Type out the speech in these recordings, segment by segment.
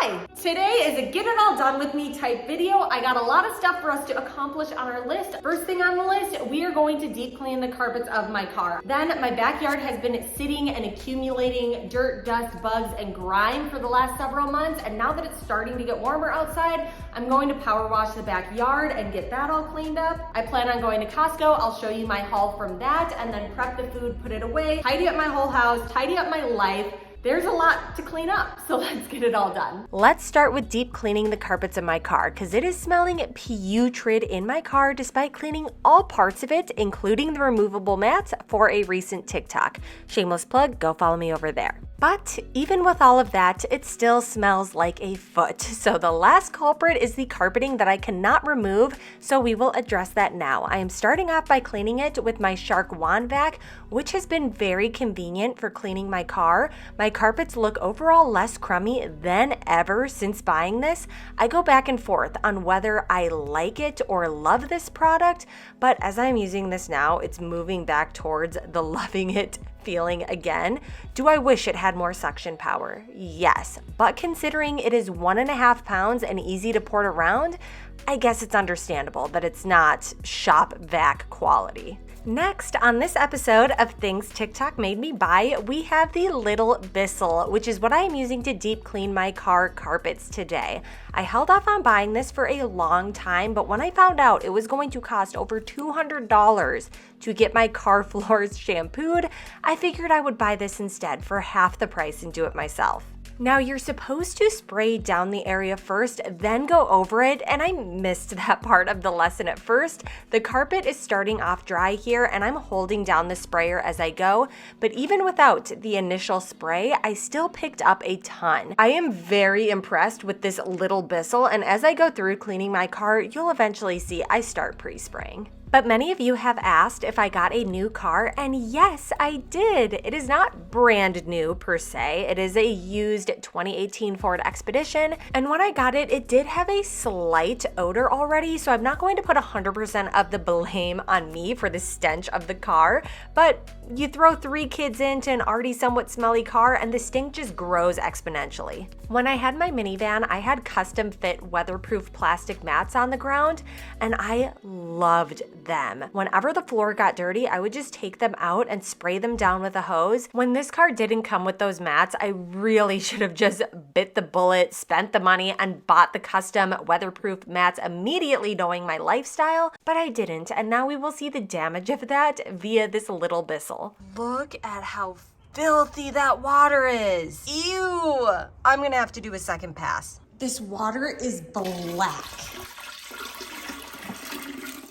Hi! Today is a get it all done with me type video. I got a lot of stuff for us to accomplish on our list. First thing on the list, we are going to deep clean the carpets of my car. Then my backyard has been sitting and accumulating dirt, dust, bugs, and grime for the last several months. And now that it's starting to get warmer outside, I'm going to power wash the backyard and get that all cleaned up. I plan on going to COSTCO. I'll show you my haul from that and then prep the food, put it away, tidy up my whole house, tidy up my life. There's a lot to clean up, so let's get it all done. Let's start with deep cleaning the carpets of my car, because it is smelling putrid in my car despite cleaning all parts of it, including the removable mats for a recent TikTok. Shameless plug, go follow me over there. But even with all of that, it still smells like a foot. So the last culprit is the carpeting that I cannot remove, so we will address that now. I am starting off by cleaning it with my Shark Wand Vac, which has been very convenient for cleaning my car. My carpets look overall less crummy than ever since buying this. I go back and forth on whether I like it or love this product, but as I'm using this now, it's moving back towards the loving it feeling again. Do I wish it had more suction power? Yes, but considering it is 1.5 pounds and easy to port around, I guess it's understandable that it's not shop vac quality. Next, on this episode of Things TikTok Made Me Buy, we have the Little Bissell, which is what I am using to deep clean my car carpets today. I held off on buying this for a long time, but when I found out it was going to cost over $200 to get my car floors shampooed, I figured I would buy this instead for half the price and do it myself. Now, you're supposed to spray down the area first, then go over it, and I missed that part of the lesson at first. The carpet is starting off dry here, and I'm holding down the sprayer as I go, but even without the initial spray, I still picked up a ton. I am very impressed with this Little Bissell, and as I go through cleaning my car, you'll eventually see I start pre-spraying. But many of you have asked if I got a new car, and yes, I did. It is not brand new per se. It is a used 2018 Ford Expedition, and when I got it, it did have a slight odor already, so I'm not going to put 100% of the blame on me for the stench of the car, but you throw 3 kids into an already somewhat smelly car, and the stink just grows exponentially. When I had my minivan, I had custom fit weatherproof plastic mats on the ground, and I loved them. Whenever the floor got dirty, I would just take them out and spray them down with a hose. When this car didn't come with those mats, I really should have just bit the bullet, spent the money, and bought the custom weatherproof mats immediately knowing my lifestyle, but I didn't, and now we will see the damage of that via this Little Bissell. Look at how filthy that water is. Ew! I'm gonna have to do a second pass. This water is black.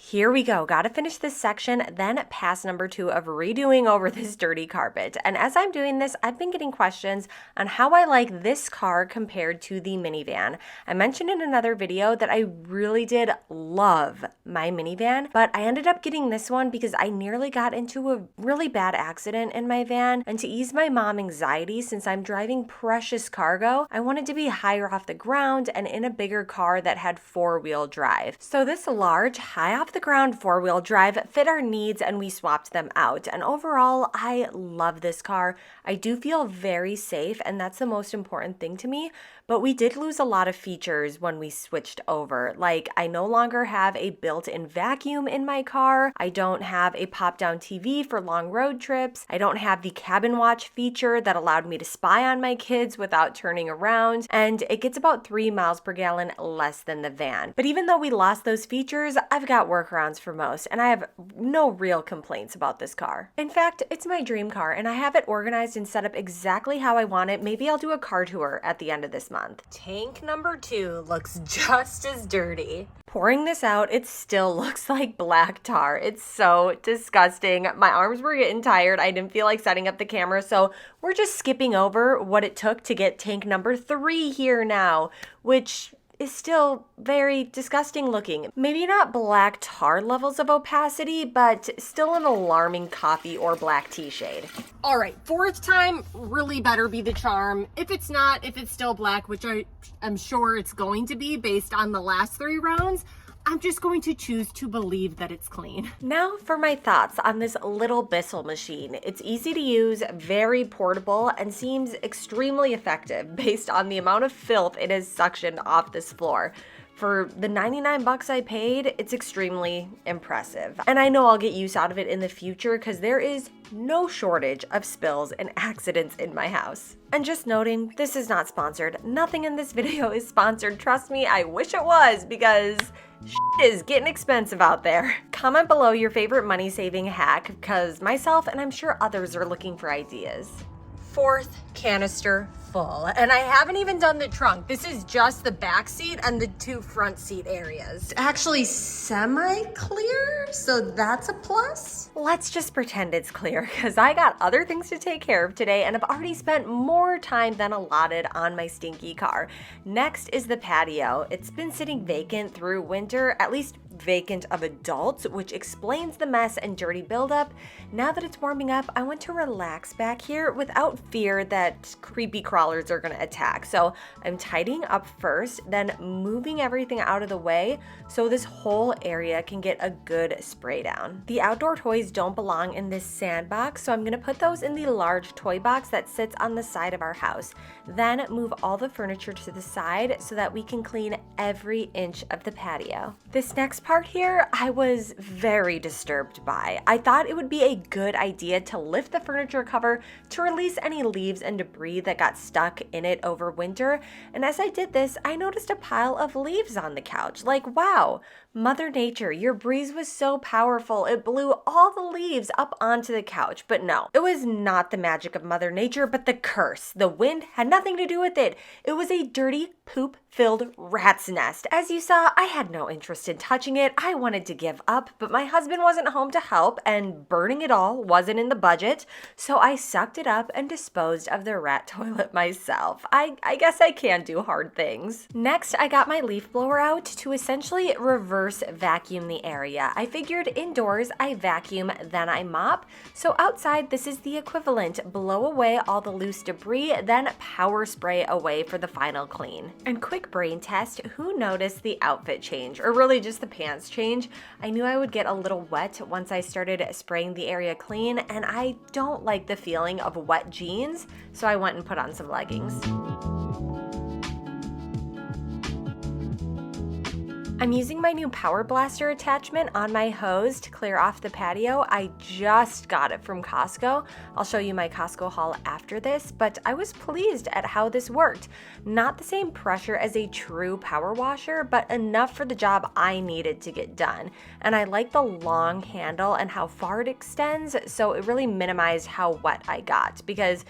Here we go. Gotta finish this section, then pass number 2 of redoing over this dirty carpet. And as I'm doing this, I've been getting questions on how I like this car compared to the minivan. I mentioned in another video that I really did love my minivan, but I ended up getting this one because I nearly got into a really bad accident in my van. And to ease my mom anxiety, since I'm driving precious cargo, I wanted to be higher off the ground and in a bigger car that had 4-wheel drive. So this large, high off the ground 4-wheel drive fit our needs, and we swapped them out. And overall, I love this car. I do feel very safe, and that's the most important thing to me. But we did lose a lot of features when we switched over. Like, I no longer have a built-in vacuum in my car. I don't have a pop-down TV for long road trips. I don't have the cabin watch feature that allowed me to spy on my kids without turning around. And it gets about 3 miles per gallon less than the van. But even though we lost those features, I've got workarounds for most, and I have no real complaints about this car. In fact, it's my dream car, and I have it organized and set up exactly how I want it. Maybe I'll do a car tour at the end of this month. Tank number 2 looks just as dirty. Pouring this out, it still looks like black tar. It's so disgusting. My arms were getting tired. I didn't feel like setting up the camera, so we're just skipping over what it took to get tank number 3 here now, which is still very disgusting looking. Maybe not black tar levels of opacity, but still an alarming coffee or black tea shade. All right, 4th time really better be the charm. If it's not, if it's still black, which I'm sure it's going to be based on the last 3 rounds, I'm just going to choose to believe that it's clean. Now for my thoughts on this little Bissell machine. It's easy to use, very portable, and seems extremely effective based on the amount of filth it has suctioned off this floor. For the 99 bucks I paid, it's extremely impressive. And I know I'll get use out of it in the future because there is no shortage of spills and accidents in my house. And just noting, this is not sponsored. Nothing in this video is sponsored. Trust me, I wish it was because shit is getting expensive out there. Comment below your favorite money-saving hack because myself and I'm sure others are looking for ideas. Fourth canister full. And I haven't even done the trunk. This is just the back seat and the 2 front seat areas. It's actually semi-clear, so that's a plus. Let's just pretend it's clear because I got other things to take care of today and I've already spent more time than allotted on my stinky car. Next is the patio. It's been sitting vacant through winter, at least vacant of adults, which explains the mess and dirty buildup. Now that it's warming up, I want to relax back here without fear that creepy crawlers are going to attack. So I'm tidying up first, then moving everything out of the way so this whole area can get a good spray down. The outdoor toys don't belong in this sandbox, so I'm going to put those in the large toy box that sits on the side of our house. Then move all the furniture to the side so that we can clean every inch of the patio. This next part here, I was very disturbed by. I thought it would be a good idea to lift the furniture cover to release any leaves and debris that got stuck in it over winter. And as I did this, I noticed a pile of leaves on the couch. Like, wow, Mother Nature, your breeze was so powerful. It blew all the leaves up onto the couch. But no, it was not the magic of Mother Nature, but the curse. The wind had nothing to do with it. It was a dirty, poop-filled rat's nest. As you saw, I had no interest in touching it. I wanted to give up, but my husband wasn't home to help, and burning it all wasn't in the budget, so I sucked it up and disposed of the rat toilet myself. I guess I can do hard things. Next, I got my leaf blower out to essentially reverse vacuum the area. I figured indoors I vacuum, then I mop, so outside this is the equivalent. Blow away all the loose debris, then power spray away for the final clean. And quick brain test, who noticed the outfit change, or really just the pants change? I knew I would get a little wet once I started spraying the area clean, and I don't like the feeling of wet jeans, so I went and put on some leggings. I'm using my new Power Blaster attachment on my hose to clear off the patio. I just got it from Costco. I'll show you my Costco haul after this, but I was pleased at how this worked. Not the same pressure as a true power washer, but enough for the job I needed to get done. And I like the long handle and how far it extends, so it really minimized how wet I got, because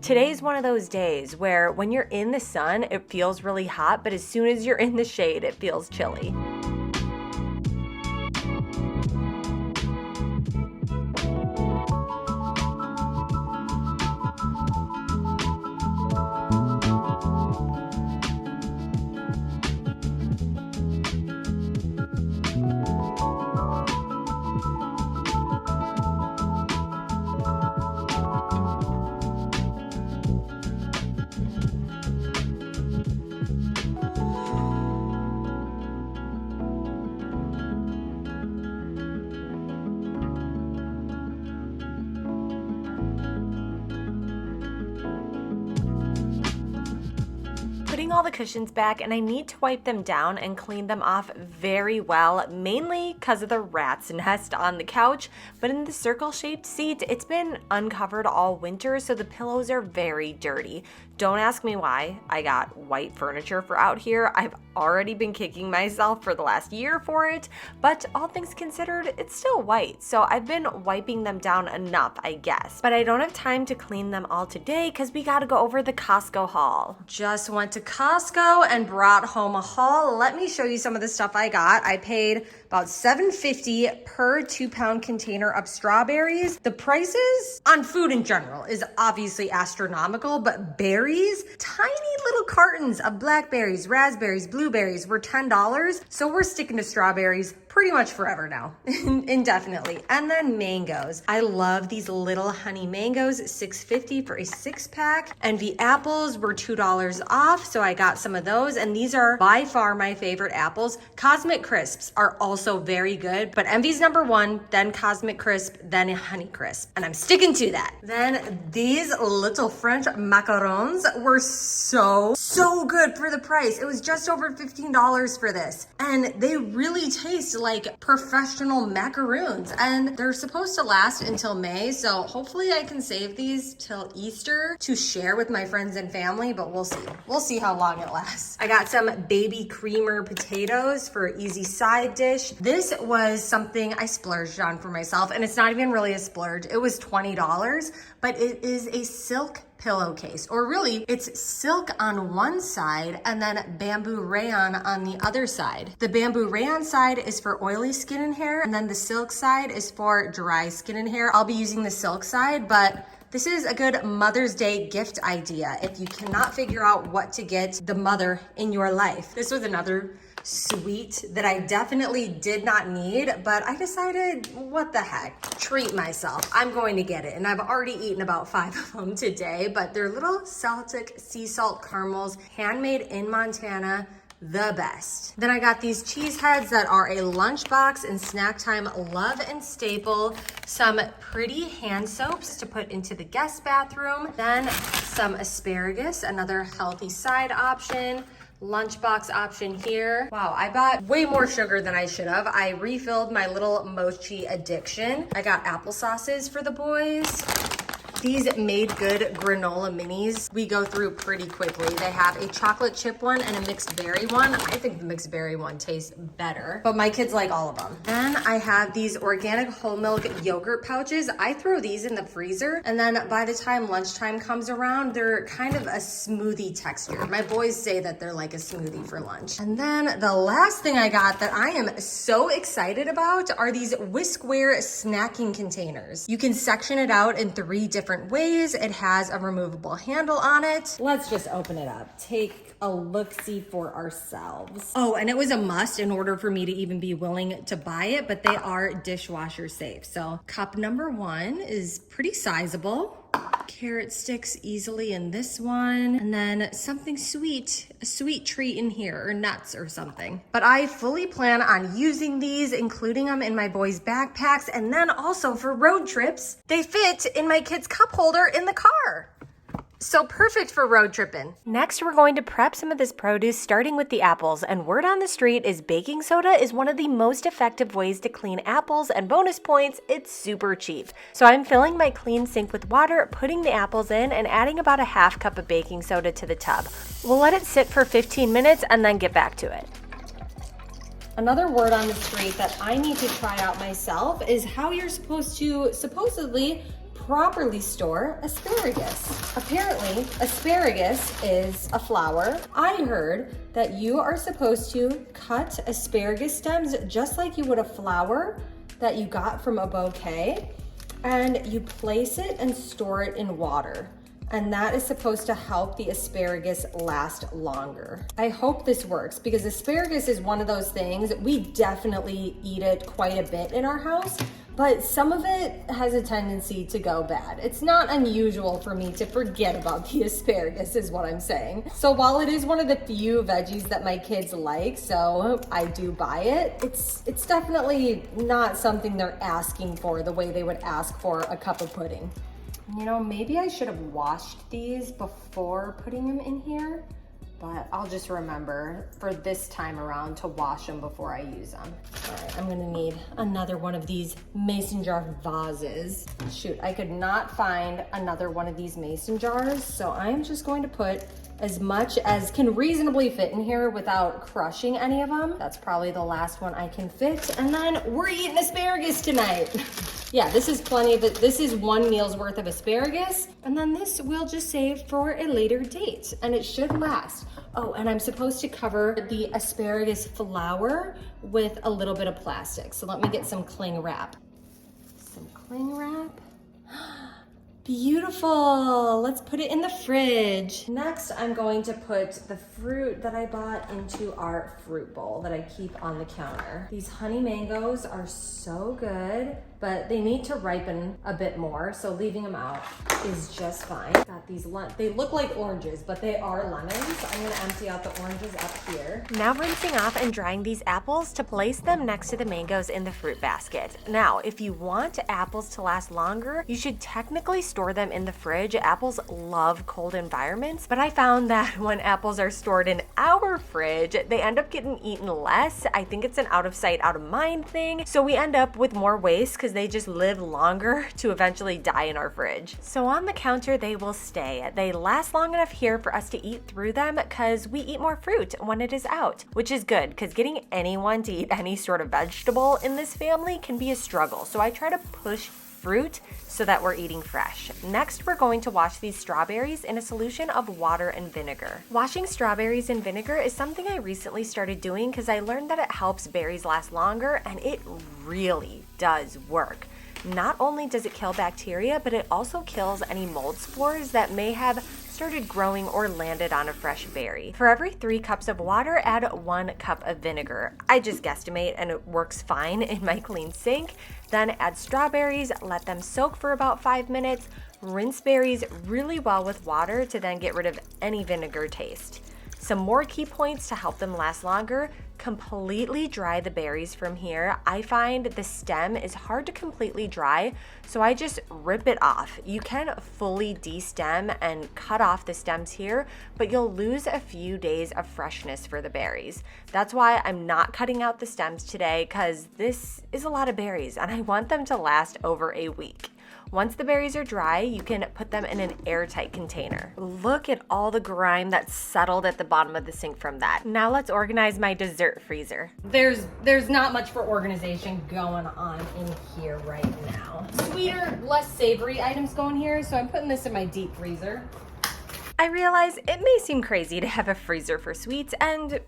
today's one of those days where when you're in the sun, it feels really hot, but as soon as you're in the shade, it feels chilly. Putting all the cushions back, and I need to wipe them down and clean them off very well, mainly because of the rat's nest on the couch. But in the circle-shaped seat, it's been uncovered all winter, so the pillows are very dirty. Don't ask me why I got white furniture for out here. I've already been kicking myself for the last year for it, but all things considered, it's still white, so I've been wiping them down enough, I guess. But I don't have time to clean them all today because we gotta go over the Costco haul. Just went to Costco and brought home a haul. Let me show you some of the stuff I got. I paid about $7.50 per 2-pound container of strawberries. The prices on food in general is obviously astronomical, but berries, tiny little cartons of blackberries, raspberries, blueberries were $10. So we're sticking to strawberries. pretty much forever now, indefinitely. And then mangoes. I love these little honey mangoes, $6.50 for a 6-pack. And the apples were $2 off, so I got some of those. And these are by far my favorite apples. Cosmic Crisps are also very good, but Envy's number one, then Cosmic Crisp, then Honey Crisp. And I'm sticking to that. Then these little French macarons were so good for the price. It was just over $15 for this. And they really taste like professional macaroons, and they're supposed to last until May, so hopefully I can save these till Easter to share with my friends and family, but we'll see. We'll see how long it lasts. I got some baby creamer potatoes for easy side dish. This was something I splurged on for myself, and it's not even really a splurge. It was $20, but it is a silk pillowcase, or really it's silk on one side and then bamboo rayon on the other side. The bamboo rayon side is for oily skin and hair, and then the silk side is for dry skin and hair. I'll be using the silk side, but this is a good Mother's Day gift idea if you cannot figure out what to get the mother in your life. This was another sweet that I definitely did not need, but I decided, what the heck, treat myself. I'm going to get it, and I've already eaten about 5 of them today, but they're little Celtic sea salt caramels, handmade in Montana. The best. Then I got these cheese heads that are a lunchbox and snack time love and staple. Some pretty hand soaps to put into the guest bathroom. Then some asparagus, another healthy side option. Lunchbox option here. Wow, I bought way more sugar than I should have. I refilled my little mochi addiction. I got applesauces for the boys. These Made Good granola minis we go through pretty quickly. They have a chocolate chip one and a mixed berry one. I think the mixed berry one tastes better, but my kids like all of them. Then I have these organic whole milk yogurt pouches. I throw these in the freezer, and then by the time lunchtime comes around, they're kind of a smoothie texture. My boys say that they're like a smoothie for lunch. And then the last thing I got that I am so excited about are these Whiskware snacking containers. You can section it out in 3 different ways. It has a removable handle on it. Let's just open it up. Take a look-see for ourselves. Oh, and it was a must in order for me to even be willing to buy it, but they are dishwasher safe. So cup number 1 is pretty sizable. Carrot sticks easily in this one, and then something sweet, a sweet treat in here, or nuts or something. But I fully plan on using these, including them in my boys' backpacks, and then also for road trips. They fit in my kids' cup holder in the car. So perfect for road tripping. Next, we're going to prep some of this produce, starting with the apples. And word on the street is baking soda is one of the most effective ways to clean apples, and bonus points, it's super cheap. So I'm filling my clean sink with water, putting the apples in, and adding about a half cup of baking soda to the tub. We'll let it sit for 15 minutes and then get back to it. Another word on the street that I need to try out myself is how you're supposed to supposedly properly store asparagus. Apparently, asparagus is a flower. I heard that you are supposed to cut asparagus stems just like you would a flower that you got from a bouquet, and you place it and store it in water. And that is supposed to help the asparagus last longer. I hope this works, because asparagus is one of those things, we definitely eat it quite a bit in our house, but some of it has a tendency to go bad. It's not unusual for me to forget about the asparagus, is what I'm saying. So while it is one of the few veggies that my kids like, so I do buy it, it's definitely not something they're asking for the way they would ask for a cup of pudding. You know, maybe I should have washed these before putting them in here, but I'll just remember for this time around to wash them before I use them. All right, I'm gonna need another one of these mason jar vases. Shoot, I could not find another one of these mason jars, so I'm just going to put as much as can reasonably fit in here without crushing any of them. That's probably the last one I can fit, and then we're eating asparagus tonight. Yeah, this is plenty of it. This is 1 meal's worth of asparagus, and then this we'll just save for a later date, and it should last. Oh, and I'm supposed to cover the asparagus flour with a little bit of plastic. So let me get some cling wrap. Some cling wrap. Beautiful. Let's put it in the fridge. Next, I'm going to put the fruit that I bought into our fruit bowl that I keep on the counter. These honey mangoes are so good, but they need to ripen a bit more, so leaving them out is just fine. Got these, they look like oranges, but they are lemons. I'm gonna empty out the oranges up here. Now rinsing off and drying these apples to place them next to the mangoes in the fruit basket. Now, if you want apples to last longer, you should technically store them in the fridge. Apples love cold environments, but I found that when apples are stored in our fridge, they end up getting eaten less. I think it's an out of sight, out of mind thing, so we end up with more waste because they just live longer to eventually die in our fridge. So on the counter, they will stay. They last long enough here for us to eat through them because we eat more fruit when it is out, which is good because getting anyone to eat any sort of vegetable in this family can be a struggle. So I try to push fruit so that we're eating fresh. Next, we're going to wash these strawberries in a solution of water and vinegar. Washing strawberries in vinegar is something I recently started doing because I learned that it helps berries last longer, and it really does work. Not only does it kill bacteria, but it also kills any mold spores that may have started growing or landed on a fresh berry. For every 3 cups of water, add 1 cup of vinegar. I just guesstimate and it works fine in my clean sink. Then add strawberries, let them soak for about 5 minutes. Rinse berries really well with water to then get rid of any vinegar taste. Some more key points to help them last longer: completely dry the berries from here. I find the stem is hard to completely dry, so I just rip it off. You can fully de-stem and cut off the stems here, but you'll lose a few days of freshness for the berries. That's why I'm not cutting out the stems today, because this is a lot of berries and I want them to last over a week. Once the berries are dry, you can put them in an airtight container. Look at all the grime that's settled at the bottom of the sink from that. Now let's organize my dessert freezer. There's not much for organization going on in here right now. Sweeter, less savory items go in here, so I'm putting this in my deep freezer. I realize it may seem crazy to have a freezer for sweets, and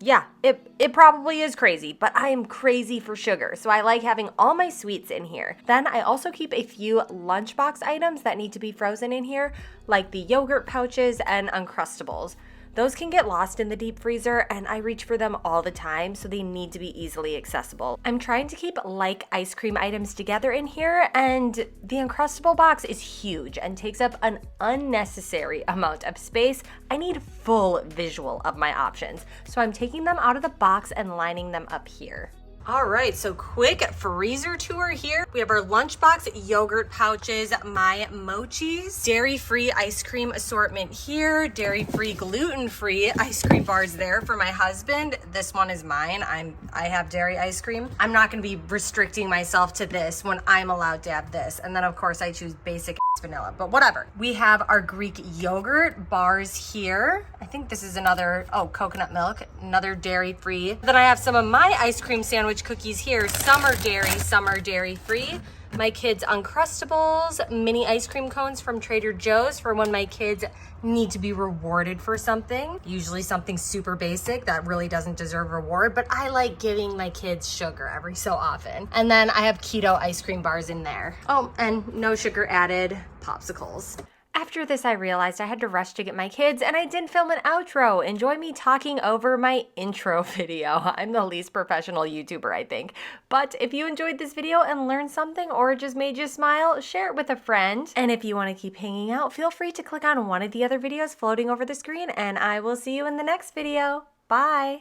yeah, it probably is crazy, but I am crazy for sugar, so I like having all my sweets in here. Then I also keep a few lunchbox items that need to be frozen in here, like the yogurt pouches and Uncrustables. Those can get lost in the deep freezer, and I reach for them all the time, so they need to be easily accessible. I'm trying to keep like ice cream items together in here, and the Uncrustable box is huge and takes up an unnecessary amount of space. I need full visual of my options, so I'm taking them out of the box and lining them up here. All right, so quick freezer tour here. We have our lunchbox yogurt pouches, my mochis, dairy-free ice cream assortment here, dairy-free, gluten-free ice cream bars there for my husband. This one is mine. I have dairy ice cream. I'm not gonna be restricting myself to this when I'm allowed to have this. And then of course I choose basic vanilla, but whatever. We have our Greek yogurt bars here. I think this is another, coconut milk, another dairy-free. Then I have some of my ice cream sandwich cookies here. Some are dairy-free. My kids' Uncrustables, mini ice cream cones from Trader Joe's for when my kids need to be rewarded for something. Usually something super basic that really doesn't deserve reward, but I like giving my kids sugar every so often. And then I have keto ice cream bars in there. Oh, and no sugar added popsicles. After this, I realized I had to rush to get my kids, and I didn't film an outro. Enjoy me talking over my intro video. I'm the least professional YouTuber, I think. But if you enjoyed this video and learned something or just made you smile, share it with a friend. And if you want to keep hanging out, feel free to click on one of the other videos floating over the screen, and I will see you in the next video. Bye!